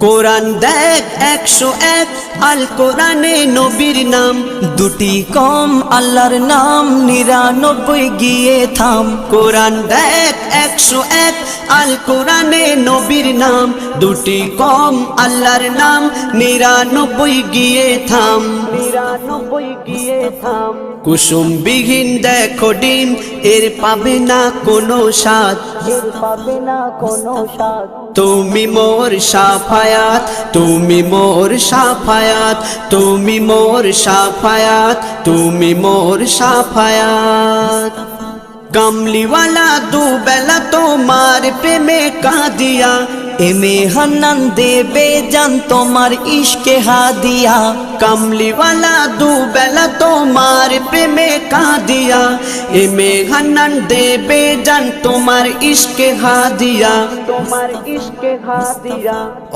কোরআন দেখ 101 আল কোরআনে নবীর নাম, দুটি কম আল্লাহর নাম 99 গিয়ে থাম। কোরআন দেখ 101 আল কোরআনে নবীর নাম, দুটি কম আল্লাহর নাম 99 গিয়ে থাম। 99 গিয়ে থাম। কুসুম বিহীন দেখো ডিম, এর পাবে না কোনো স্বাদ, এর পাবে না কোনো স্বাদ। তুমি মোর শাফায়াত, তুমি মোর শাফায়াত, তুমি মোর শাফায়াত, তুমি মোর শাফায়াত। কামলিওয়ালা দুবেলা তোমার প্রেমে কাঁদিয়া, এমে হান্নান দেবে জান তোমার ইশকে হাদিয়া। কামলিওয়ালা দুবেলা তোমার প্রেমে কাঁদিয়া, এমে হান্নান দেবে জান তোমার ইশকে হাদিয়া, তোমার ইশকে হাদিয়া।